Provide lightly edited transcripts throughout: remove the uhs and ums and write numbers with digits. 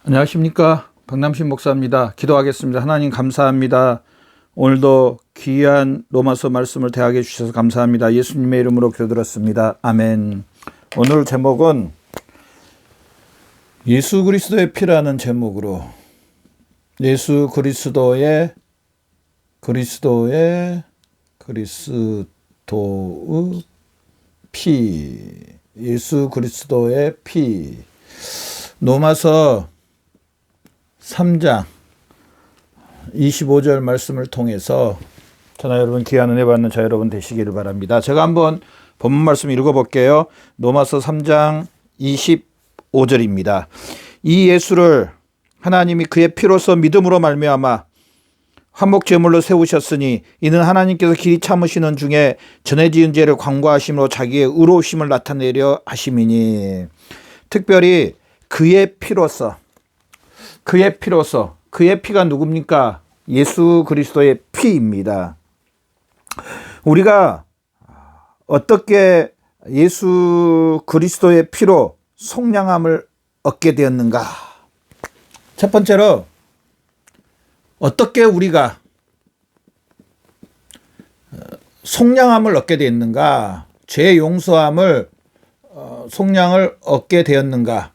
안녕하십니까, 박남신 목사입니다. 기도하겠습니다. 하나님 감사합니다. 오늘도 귀한 로마서 말씀을 대하게 해주셔서 감사합니다. 예수님의 이름으로 기도드렸습니다. 아멘. 오늘 제목은 예수 그리스도의 피라는 제목으로 예수 그리스도의 피, 예수 그리스도의 피. 로마서 3장 25절 말씀을 통해서 저나 여러분 귀한 은혜 받는 저 여러분 되시기를 바랍니다. 제가 한번 본문 말씀 읽어볼게요. 로마서 3장 25절입니다. 이 예수를 하나님이 그의 피로서 믿음으로 말미암아 화목제물로 세우셨으니 이는 하나님께서 길이 참으시는 중에 전에 지은 죄를 광고하심으로 자기의 의로우심을 나타내려 하심이니. 특별히 그의 피로서, 그의 피가 누굽니까? 예수 그리스도의 피입니다. 우리가 어떻게 예수 그리스도의 피로 속량함을 얻게 되었는가? 첫 번째로 어떻게 우리가 속량함을 얻게 되었는가? 죄 용서함을 속량을 얻게 되었는가?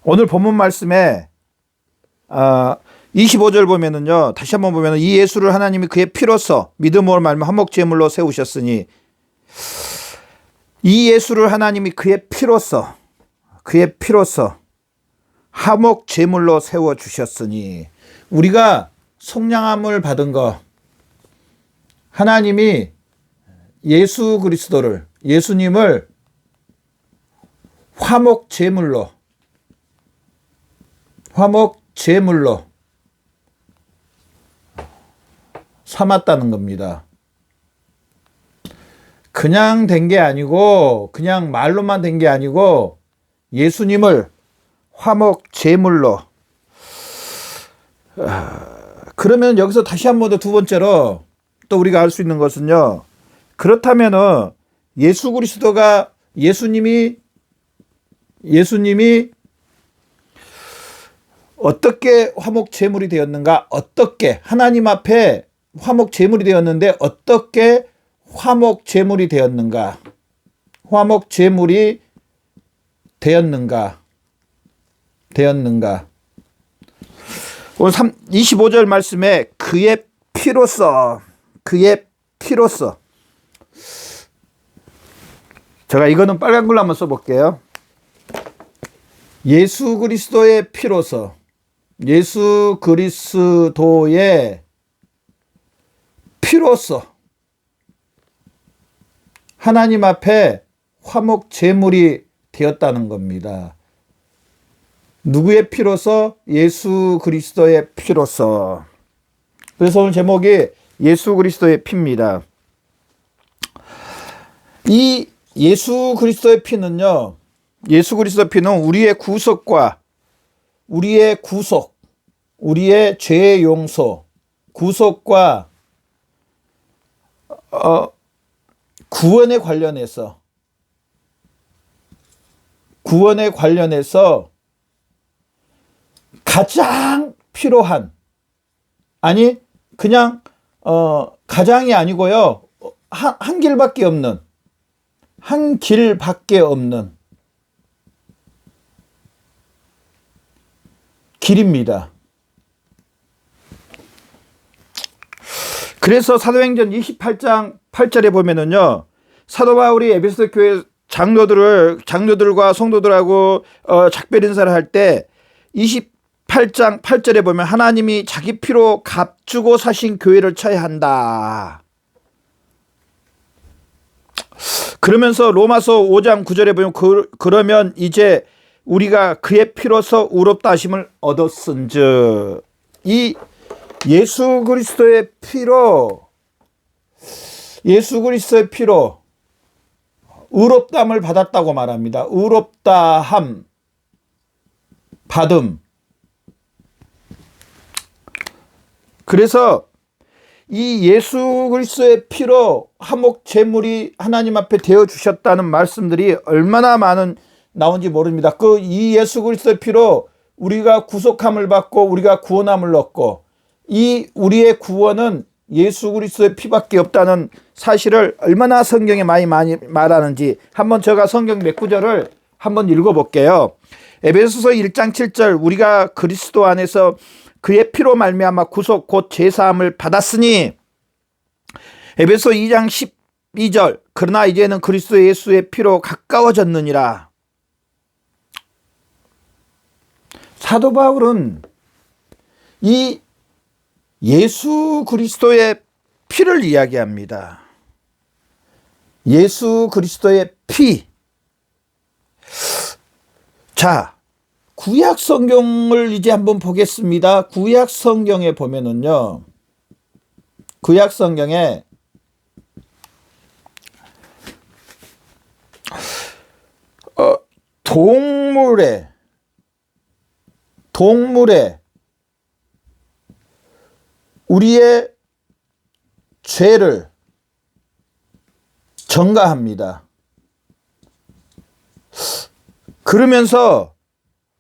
오늘 본문 말씀에 25절 보면은요, 다시 한번 보면은 이 예수를 하나님이 그의 피로서 믿음으로 말미암아 화목제물로 세우셨으니, 이 예수를 하나님이 그의 피로서 화목제물로 세워 주셨으니, 우리가 속량함을 받은 거, 하나님이 예수 그리스도를, 예수님을 화목제물로 삼았다는 겁니다. 그냥 된 게 아니고, 그냥 말로만 된 게 아니고, 예수님을 화목제물로. 그러면 여기서 다시 한 번 더 두 번째로 또 우리가 알 수 있는 것은요, 그렇다면은 예수 그리스도가, 예수님이 어떻게 화목제물이 되었는가? 어떻게 하나님 앞에 화목제물이 되었는데 어떻게 화목제물이 되었는가? 화목제물이 되었는가? 오늘 25절 말씀에 그의 피로서, 제가 이거는 빨간 걸로 한번 써볼게요. 예수 그리스도의 피로서, 예수 그리스도의 피로서 하나님 앞에 화목제물이 되었다는 겁니다. 누구의 피로서? 예수 그리스도의 피로서. 그래서 오늘 제목이 예수 그리스도의 피입니다. 이 예수 그리스도의 피는요, 예수 그리스도의 피는 우리의 구속과 우리의 죄의 용서, 구속과 구원에 관련해서 가장 필요한, 아니 그냥 가장이 아니고요, 한 길밖에 없는 길입니다. 그래서 사도행전 28장 8절에 보면은요, 사도 바울이 에베소 교회 장로들과 성도들하고 작별 인사를 할 때 28장 8절에 보면 하나님이 자기 피로 값주고 사신 교회를 쳐야 한다. 그러면서 로마서 5장 9절에 보면 그러면 이제 우리가 그의 피로서 의롭다 하심을 얻었은즉, 이 예수 그리스도의 피로 의롭다함을 받았다고 말합니다. 의롭다함 받음. 그래서 이 예수 그리스도의 피로 화목 제물이 하나님 앞에 되어 주셨다는 말씀들이 얼마나 많은 나온지 모릅니다. 그 이 예수 그리스도의 피로 우리가 구속함을 받고 우리가 구원함을 얻고 이 우리의 구원은 예수 그리스도의 피밖에 없다는 사실을 얼마나 성경에 많이 말하는지 한번 제가 성경 몇 구절을 한번 읽어볼게요. 에베소서 1장 7절 우리가 그리스도 안에서 그의 피로 말미암아 구속 곧 제사함을 받았으니 에베소 2장 12절 그러나 이제는 그리스도 예수의 피로 가까워졌느니라. 사도 바울은 이 예수 그리스도의 피를 이야기합니다. 예수 그리스도의 피. 자, 구약 성경을 이제 한번 보겠습니다. 구약 성경에 보면은요. 구약 성경에 동물에 우리의 죄를 전가합니다. 그러면서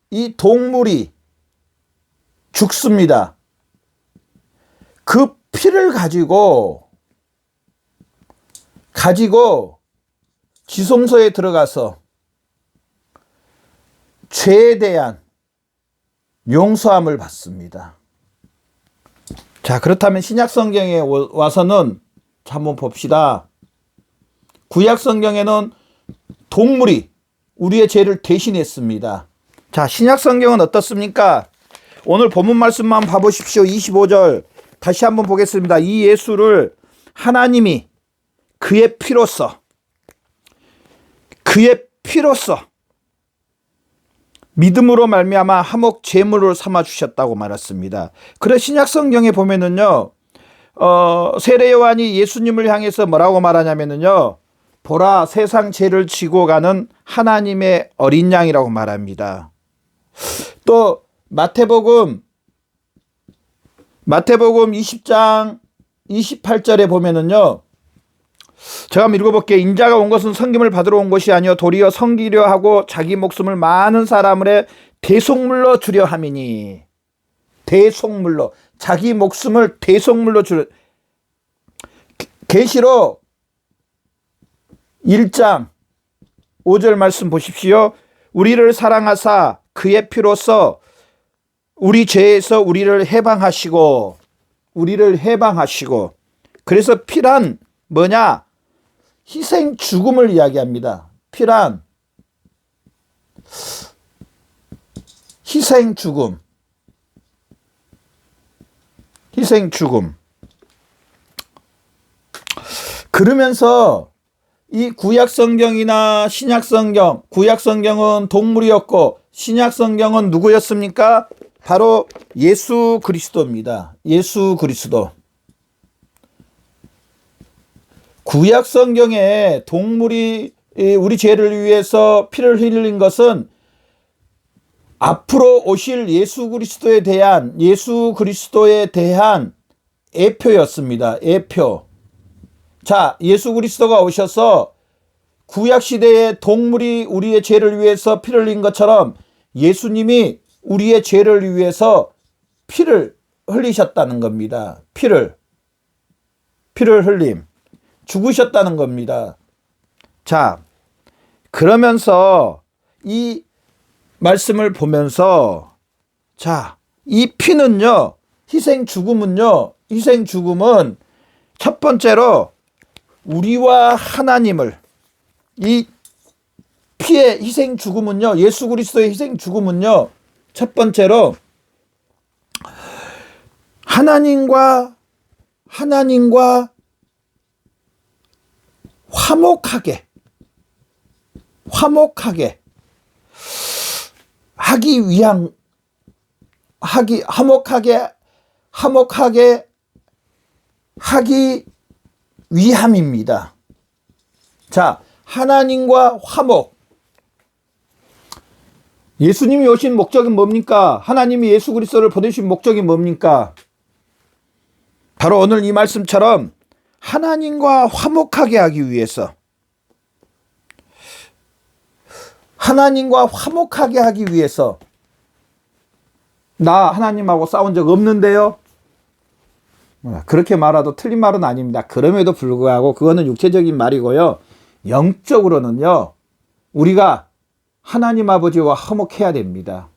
이 동물이 죽습니다. 그 피를 가지고 지성소에 들어가서 죄에 대한 용서함을 받습니다. 자, 그렇다면 신약 성경에 와서는 한번 봅시다. 구약 성경에는 동물이 우리의 죄를 대신했습니다. 자, 신약 성경은 어떻습니까? 오늘 본문 말씀만 봐보십시오. 25절 다시 한번 보겠습니다. 이 예수를 하나님이 그의 피로써 믿음으로 말미암아 화목 제물을 삼아 주셨다고 말했습니다. 그래 신약 성경에 보면은요, 세례 요한이 예수님을 향해서 뭐라고 말하냐면은요, 보라 세상 죄를 지고 가는 하나님의 어린 양이라고 말합니다. 또 마태복음 20장 28절에 보면은요, 제가 한번 읽어볼게요. 인자가 온 것은 섬김을 받으러 온 것이 아니요 도리어 섬기려 하고 자기 목숨을 많은 사람을 대속물로 주려 함이니. 대속물로, 자기 목숨을 대속물로 주려. 계시록 1장 5절 말씀 보십시오. 우리를 사랑하사 그의 피로써 우리 죄에서 우리를 해방하시고 그래서 피란 뭐냐? 희생 죽음을 이야기합니다. 피란 희생 죽음. 그러면서 이 구약 성경이나 신약 성경, 구약 성경은 동물이었고 신약 성경은 누구였습니까? 바로 예수 그리스도입니다. 예수 그리스도. 구약 성경에 동물이 우리 죄를 위해서 피를 흘린 것은 앞으로 오실 예수 그리스도에 대한 예표였습니다. 예표. 자, 예수 그리스도가 오셔서 구약 시대에 동물이 우리의 죄를 위해서 피를 흘린 것처럼 예수님이 우리의 죄를 위해서 피를 흘리셨다는 겁니다. 피를 흘림. 죽으셨다는 겁니다. 자, 그러면서 이 말씀을 보면서 자, 이 피는요, 희생 죽음은 첫 번째로 우리와 하나님을, 이 피의 희생 죽음은요, 예수 그리스도의 희생 죽음은요, 첫 번째로 하나님과 화목하게 하기 위한, 화목하게 하기 위함입니다. 자, 하나님과 화목. 예수님이 오신 목적은 뭡니까? 하나님이 예수 그리스도를 보내신 목적이 뭡니까? 바로 오늘 이 말씀처럼 하나님과 화목하게 하기 위해서, 하나님과 화목하게 하기 위해서, 나 하나님하고 싸운 적 없는데요? 그렇게 말해도 틀린 말은 아닙니다. 그럼에도 불구하고 그거는 육체적인 말이고요. 영적으로는요, 우리가 하나님 아버지와 화목해야 됩니다.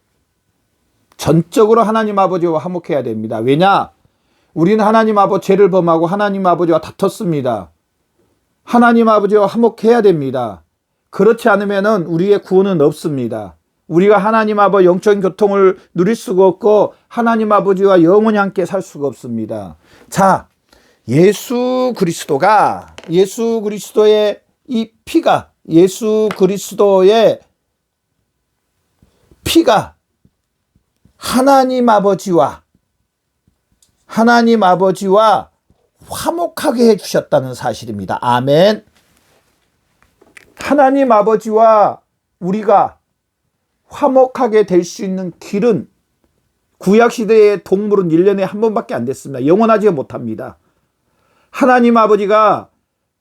전적으로 하나님 아버지와 화목해야 됩니다. 왜냐? 우리는 하나님 아버지 죄를 범하고 하나님 아버지와 다퉜습니다. 하나님 아버지와 화목해야 됩니다. 그렇지 않으면 우리의 구원은 없습니다. 우리가 하나님 아버지 영적인 교통을 누릴 수가 없고 하나님 아버지와 영원히 함께 살 수가 없습니다. 자, 예수 그리스도의 이 피가, 예수 그리스도의 피가 하나님 아버지와 화목하게 해주셨다는 사실입니다. 아멘. 하나님 아버지와 우리가 화목하게 될 수 있는 길은, 구약시대의 동물은 1년에 한 번밖에 안 됐습니다. 영원하지 못합니다. 하나님 아버지가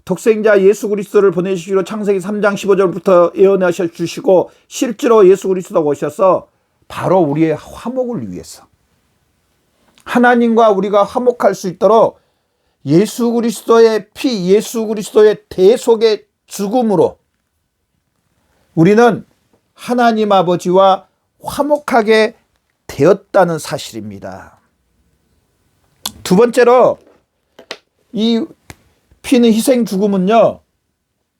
독생자 예수 그리스도를 보내시기로 창세기 3장 15절부터 예언하셔 주시고 실제로 예수 그리스도가 오셔서 바로 우리의 화목을 위해서, 하나님과 우리가 화목할 수 있도록 예수 그리스도의 피, 예수 그리스도의 대속의 죽음으로 우리는 하나님 아버지와 화목하게 되었다는 사실입니다. 두 번째로, 이 피는 희생 죽음은요,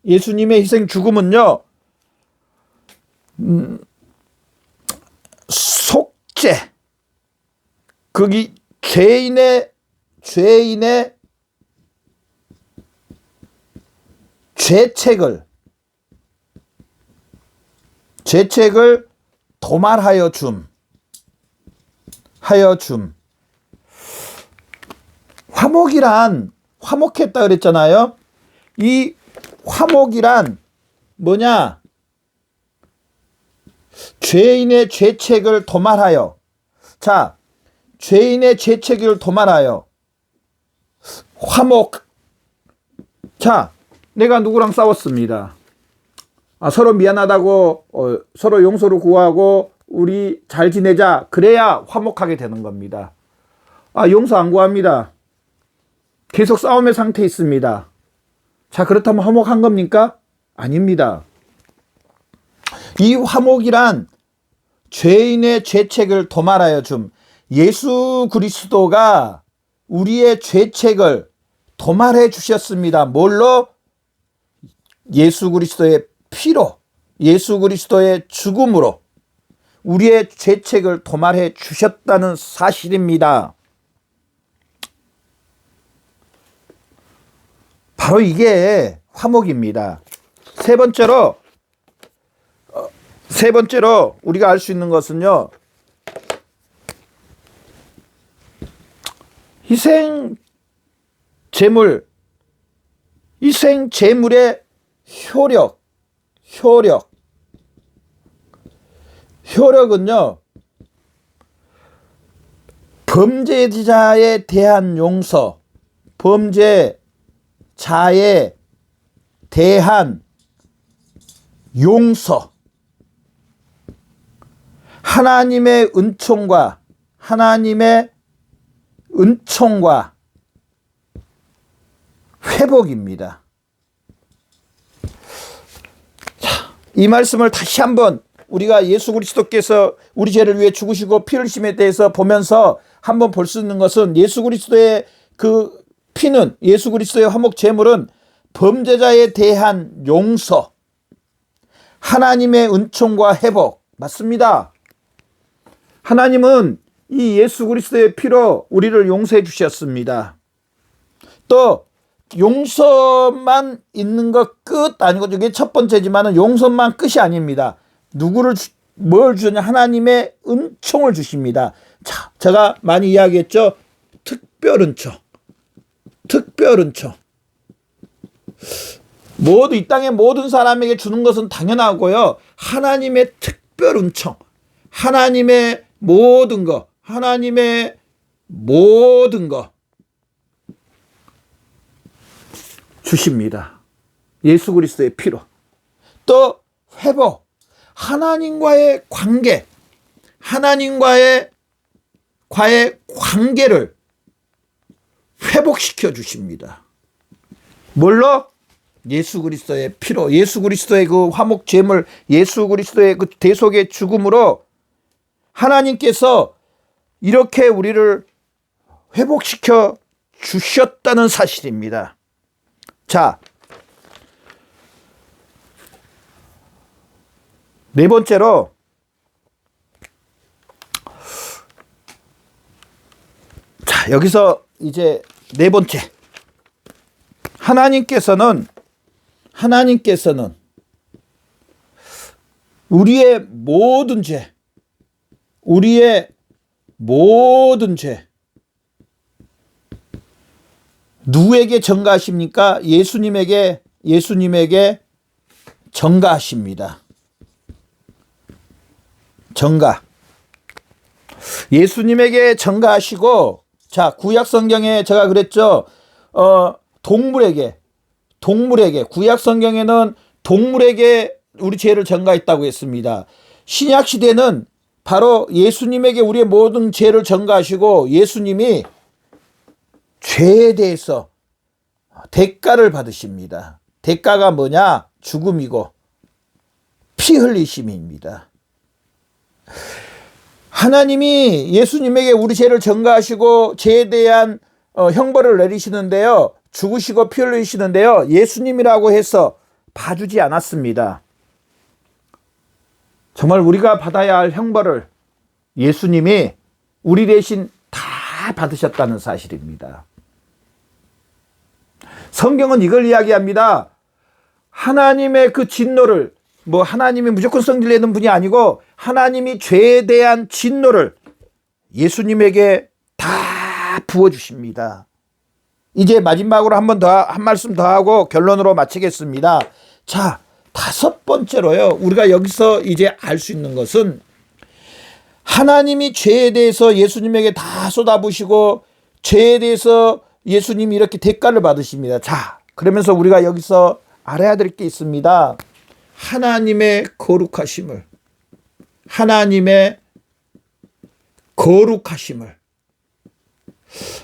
예수님의 희생 죽음은요, 속죄, 거기 죄인의 죄책을 도말하여 줌. 화목했다 그랬잖아요. 이 화목이란 뭐냐? 죄인의 죄책을 도말하여. 자, 죄인의 죄책을 도말하여. 화목. 자, 내가 누구랑 싸웠습니다. 서로 미안하다고, 서로 용서를 구하고 우리 잘 지내자. 그래야 화목하게 되는 겁니다. 용서 안 구합니다. 계속 싸움의 상태에 있습니다. 자, 그렇다면 화목한 겁니까? 아닙니다. 이 화목이란 죄인의 죄책을 도말하여 줌. 예수 그리스도가 우리의 죄책을 도말해 주셨습니다. 뭘로? 예수 그리스도의 피로, 예수 그리스도의 죽음으로 우리의 죄책을 도말해 주셨다는 사실입니다. 바로 이게 화목입니다. 세 번째로 우리가 알 수 있는 것은요, 희생 제물의 효력은요, 범죄자에 대한 용서, 범죄자에 대한 용서, 하나님의 은총과 회복입니다. 자, 이 말씀을 다시 한번 우리가 예수 그리스도께서 우리 죄를 위해 죽으시고 피 흘리심에 대해서 보면서 한번 볼 수 있는 것은, 예수 그리스도의 그 피는, 예수 그리스도의 화목 제물은 범죄자에 대한 용서, 하나님의 은총과 회복. 맞습니다. 하나님은 이 예수 그리스도의 피로 우리를 용서해 주셨습니다. 또 용서만 있는 것 끝 아니고, 이게 첫 번째지만 용서만 끝이 아닙니다. 뭘 주냐? 하나님의 은총을 주십니다. 자, 제가 많이 이야기했죠. 특별 은총. 이 땅의 모든 사람에게 주는 것은 당연하고요. 하나님의 특별 은총, 하나님의 모든 것, 주십니다. 예수 그리스도의 피로. 또 회복, 하나님과의 관계, 하나님과의 관계를 회복시켜 주십니다. 뭘로? 예수 그리스도의 피로, 예수 그리스도의 그 화목 제물, 예수 그리스도의 그 대속의 죽음으로 하나님께서 이렇게 우리를 회복시켜 주셨다는 사실입니다. 자, 네 번째로 자, 여기서 이제 네 번째, 하나님께서는 우리의 모든 죄 누구에게 전가하십니까? 예수님에게 전가하십니다. 전가. 예수님에게 전가하시고, 자, 구약 성경에 제가 그랬죠. 동물에게 구약 성경에는 동물에게 우리 죄를 전가했다고 했습니다. 신약 시대는 바로 예수님에게 우리의 모든 죄를 전가하시고 예수님이 죄에 대해서 대가를 받으십니다. 대가가 뭐냐? 죽음이고 피 흘리심입니다. 하나님이 예수님에게 우리 죄를 전가하시고 죄에 대한 형벌을 내리시는데요. 죽으시고 피 흘리시는데요. 예수님이라고 해서 봐주지 않았습니다. 정말 우리가 받아야 할 형벌을 예수님이 우리 대신 다 받으셨다는 사실입니다. 성경은 이걸 이야기합니다. 하나님의 그 진노를, 하나님이 무조건 성질 내는 분이 아니고 하나님이 죄에 대한 진노를 예수님에게 다 부어주십니다. 이제 마지막으로 한 말씀 더 하고 결론으로 마치겠습니다. 자, 다섯 번째로요. 우리가 여기서 이제 알 수 있는 것은 하나님이 죄에 대해서 예수님에게 다 쏟아부으시고 죄에 대해서 예수님이 이렇게 대가를 받으십니다. 자, 그러면서 우리가 여기서 알아야 될 게 있습니다. 하나님의 거룩하심을,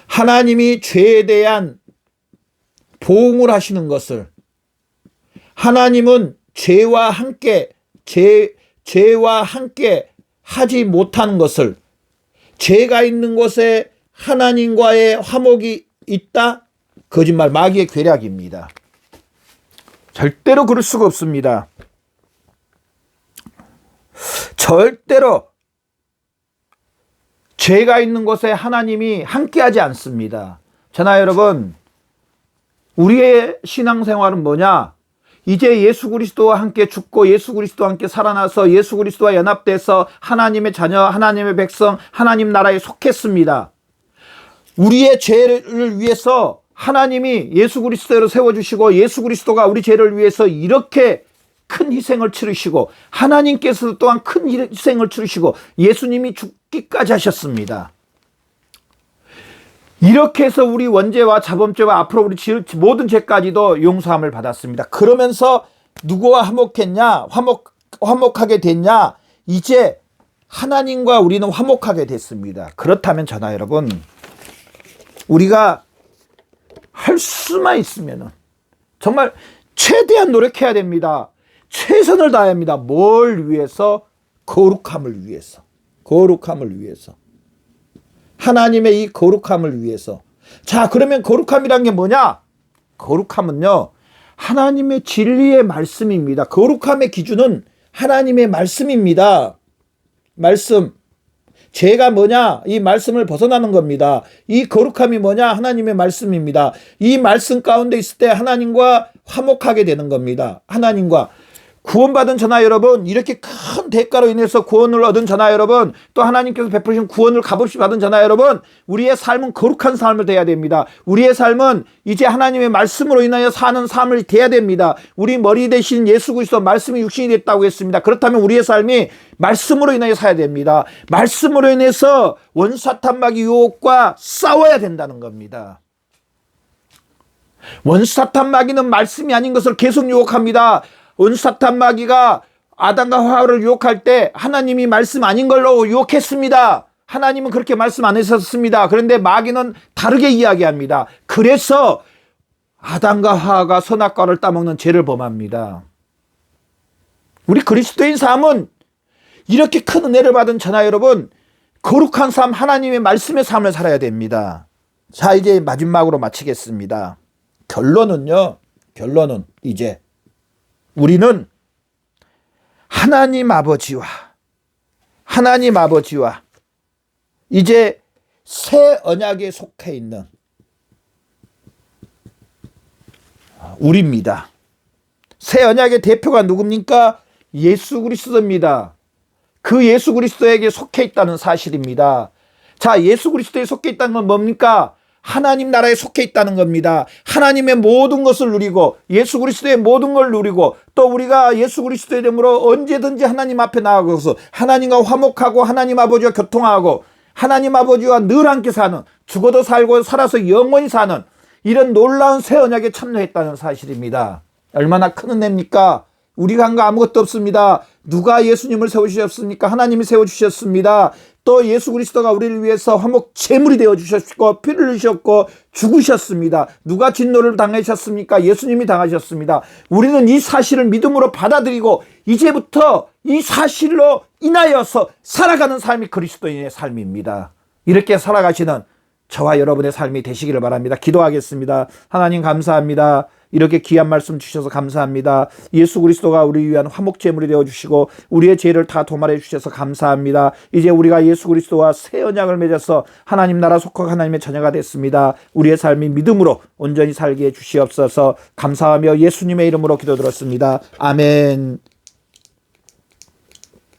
하나님이 죄에 대한 보응을 하시는 것을, 하나님은 죄와 함께 하지 못하는 것을, 죄가 있는 곳에 하나님과의 화목이 있다? 거짓말, 마귀의 괴략입니다. 절대로 그럴 수가 없습니다. 절대로 죄가 있는 곳에 하나님이 함께하지 않습니다. 저나 여러분, 우리의 신앙생활은 뭐냐? 이제 예수 그리스도와 함께 죽고 예수 그리스도와 함께 살아나서 예수 그리스도와 연합돼서 하나님의 자녀, 하나님의 백성, 하나님 나라에 속했습니다. 우리의 죄를 위해서 하나님이 예수 그리스도를 세워주시고 예수 그리스도가 우리 죄를 위해서 이렇게 큰 희생을 치르시고 하나님께서도 또한 큰 희생을 치르시고 예수님이 죽기까지 하셨습니다. 이렇게 해서 우리 원죄와 자범죄와 앞으로 우리 모든 죄까지도 용서함을 받았습니다. 그러면서 누구와 화목하게 됐냐? 이제 하나님과 우리는 화목하게 됐습니다. 그렇다면 저나 여러분, 우리가 할 수만 있으면 정말 최대한 노력해야 됩니다. 최선을 다해야 합니다. 뭘 위해서? 거룩함을 위해서. 하나님의 이 거룩함을 위해서. 자, 그러면 거룩함이란 게 뭐냐? 거룩함은요, 하나님의 진리의 말씀입니다. 거룩함의 기준은 하나님의 말씀입니다. 말씀. 죄가 뭐냐? 이 말씀을 벗어나는 겁니다. 이 거룩함이 뭐냐? 하나님의 말씀입니다. 이 말씀 가운데 있을 때 하나님과 화목하게 되는 겁니다. 하나님과. 구원받은 저나 여러분, 이렇게 큰 대가로 인해서 구원을 얻은 저나 여러분, 또 하나님께서 베푸신 구원을 값없이 받은 저나 여러분, 우리의 삶은 거룩한 삶을 돼야 됩니다. 우리의 삶은 이제 하나님의 말씀으로 인하여 사는 삶을 돼야 됩니다. 우리 머리 대신 예수 그리스도 말씀이 육신이 됐다고 했습니다. 그렇다면 우리의 삶이 말씀으로 인하여 사야 됩니다. 말씀으로 인해서 원사탄 마귀 유혹과 싸워야 된다는 겁니다. 원수 사탄 마귀는 말씀이 아닌 것을 계속 유혹합니다. 원수 사탄 마귀가 아담과 하와를 유혹할 때 하나님이 말씀 아닌 걸로 유혹했습니다. 하나님은 그렇게 말씀 안 하셨습니다. 그런데 마귀는 다르게 이야기합니다. 그래서 아담과 하와가 선악과를 따먹는 죄를 범합니다. 우리 그리스도인 삶은 이렇게 큰 은혜를 받은 저나 여러분, 거룩한 삶, 하나님의 말씀의 삶을 살아야 됩니다. 자, 이제 마지막으로 마치겠습니다. 결론은 이제 우리는 하나님 아버지와 이제 새 언약에 속해 있는 우리입니다. 새 언약의 대표가 누굽니까? 예수 그리스도입니다. 그 예수 그리스도에게 속해 있다는 사실입니다. 자, 예수 그리스도에 속해 있다는 건 뭡니까? 하나님 나라에 속해 있다는 겁니다. 하나님의 모든 것을 누리고 예수 그리스도의 모든 걸 누리고 또 우리가 예수 그리스도의 이름으로 언제든지 하나님 앞에 나아가서 하나님과 화목하고 하나님 아버지와 교통하고 하나님 아버지와 늘 함께 사는, 죽어도 살고 살아서 영원히 사는 이런 놀라운 새 언약에 참여했다는 사실입니다. 얼마나 큰 은혜입니까? 우리가 한 거 아무것도 없습니다. 누가 예수님을 세우셨습니까? 하나님이 세워주셨습니다. 또 예수 그리스도가 우리를 위해서 화목 제물이 되어주셨고 피를 흘리셨고 죽으셨습니다. 누가 진노를 당하셨습니까? 예수님이 당하셨습니다. 우리는 이 사실을 믿음으로 받아들이고 이제부터 이 사실로 인하여서 살아가는 삶이 그리스도인의 삶입니다. 이렇게 살아가시는 저와 여러분의 삶이 되시기를 바랍니다. 기도하겠습니다. 하나님 감사합니다. 이렇게 귀한 말씀 주셔서 감사합니다. 예수 그리스도가 우리 위한 화목제물이 되어주시고 우리의 죄를 다 도말해 주셔서 감사합니다. 이제 우리가 예수 그리스도와 새 언약을 맺어서 하나님 나라 속한 하나님의 자녀가 됐습니다. 우리의 삶이 믿음으로 온전히 살게 해 주시옵소서. 감사하며 예수님의 이름으로 기도드렸습니다. 아멘.